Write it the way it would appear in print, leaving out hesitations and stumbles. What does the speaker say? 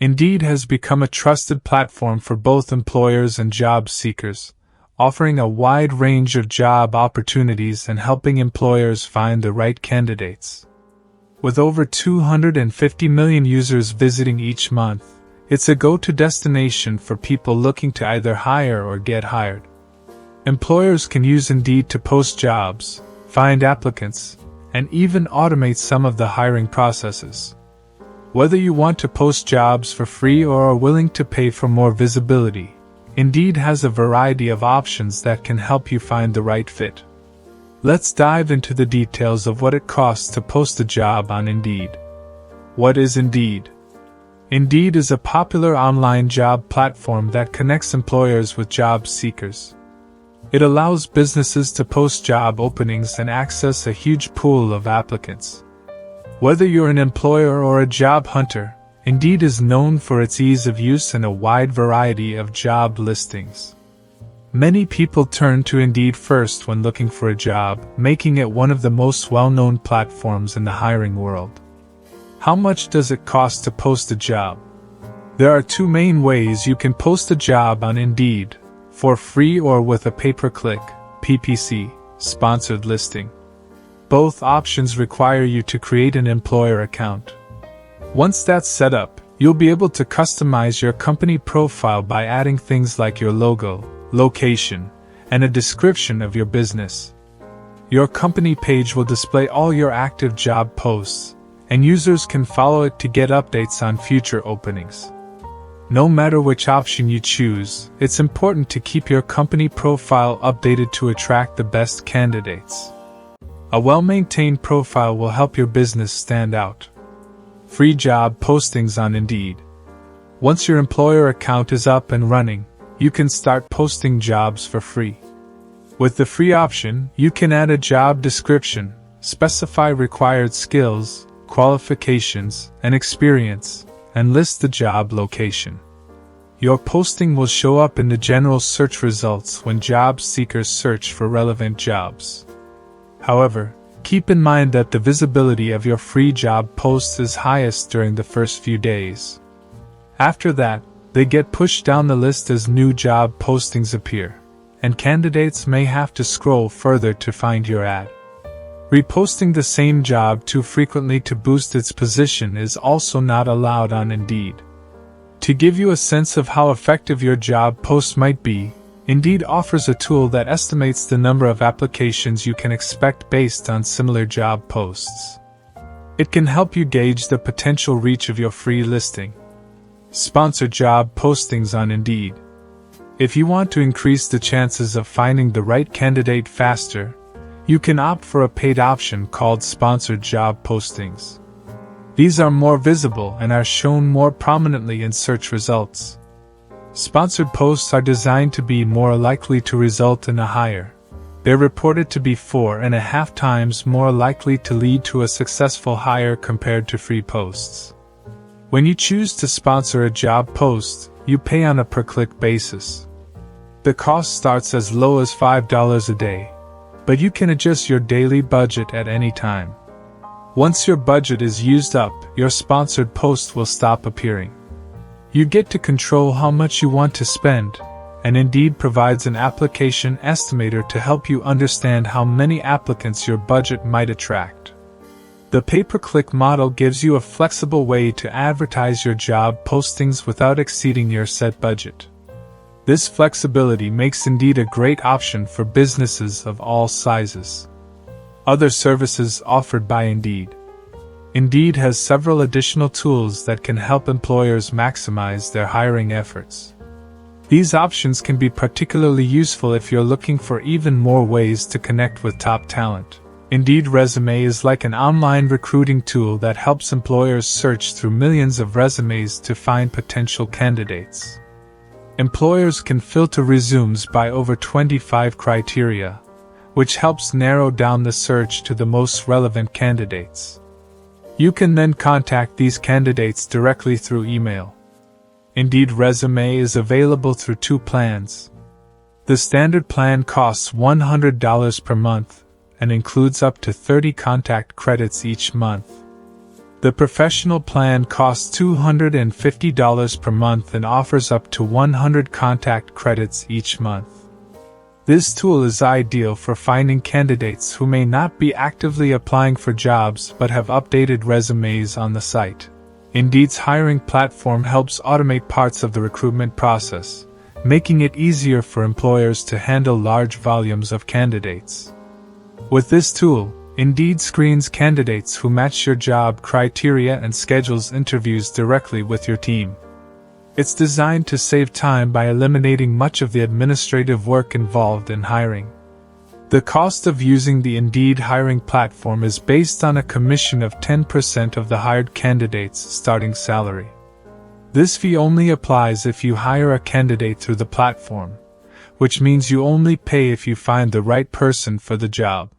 Indeed has become a trusted platform for both employers and job seekers, offering a wide range of job opportunities and helping employers find the right candidates. With over 250 million users visiting each month, it's a go-to destination for people looking to either hire or get hired. Employers can use Indeed to post jobs, find applicants, and even automate some of the hiring processes. Whether you want to post jobs for free or are willing to pay for more visibility, Indeed has a variety of options that can help you find the right fit. Let's dive into the details of what it costs to post a job on Indeed. What is Indeed? Indeed is a popular online job platform that connects employers with job seekers. It allows businesses to post job openings and access a huge pool of applicants. Whether you're an employer or a job hunter, Indeed is known for its ease of use and a wide variety of job listings. Many people turn to Indeed first when looking for a job, making it one of the most well-known platforms in the hiring world. How much does it cost to post a job? There are two main ways you can post a job on Indeed: for free or with a pay-per-click sponsored listing. Both options require you to create an employer account. Once that's set up, you'll be able to customize your company profile by adding things like your logo, location, and a description of your business. Your company page will display all your active job posts, and users can follow it to get updates on future openings. No matter which option you choose, it's important to keep your company profile updated to attract the best candidates. A well-maintained profile will help your business stand out. Free job postings on Indeed. Once your employer account is up and running, you can start posting jobs for free. With the free option, you can add a job description, specify required skills, qualifications, and experience, and list the job location. Your posting will show up in the general search results when job seekers search for relevant jobs. However, keep in mind that the visibility of your free job posts is highest during the first few days. After that, they get pushed down the list as new job postings appear, and candidates may have to scroll further to find your ad. Reposting the same job too frequently to boost its position is also not allowed on Indeed. To give you a sense of how effective your job post might be, Indeed offers a tool that estimates the number of applications you can expect based on similar job posts. It can help you gauge the potential reach of your free listing. Sponsor job postings on Indeed. If you want to increase the chances of finding the right candidate faster, you can opt for a paid option called sponsored job postings. These are more visible and are shown more prominently in search results. Sponsored posts are designed to be more likely to result in a hire. They're reported to be 4.5 times more likely to lead to a successful hire compared to free posts. When you choose to sponsor a job post, you pay on a per-click basis. The cost starts as low as $5 a day, but you can adjust your daily budget at any time. Once your budget is used up, your sponsored post will stop appearing. You get to control how much you want to spend, and Indeed provides an application estimator to help you understand how many applicants your budget might attract. The pay-per-click model gives you a flexible way to advertise your job postings without exceeding your set budget. This flexibility makes Indeed a great option for businesses of all sizes. Other services offered by Indeed. Indeed has several additional tools that can help employers maximize their hiring efforts. These options can be particularly useful if you're looking for even more ways to connect with top talent. Indeed Resume is like an online recruiting tool that helps employers search through millions of resumes to find potential candidates. Employers can filter resumes by over 25 criteria, which helps narrow down the search to the most relevant candidates. You can then contact these candidates directly through email. Indeed Resume is available through two plans. The standard plan costs $100 per month and includes up to 30 contact credits each month. The professional plan costs $250 per month and offers up to 100 contact credits each month. This tool is ideal for finding candidates who may not be actively applying for jobs but have updated resumes on the site. Indeed's hiring platform helps automate parts of the recruitment process, making it easier for employers to handle large volumes of candidates. With this tool, Indeed screens candidates who match your job criteria and schedules interviews directly with your team. It's designed to save time by eliminating much of the administrative work involved in hiring. The cost of using the Indeed hiring platform is based on a commission of 10% of the hired candidate's starting salary. This fee only applies if you hire a candidate through the platform, which means you only pay if you find the right person for the job.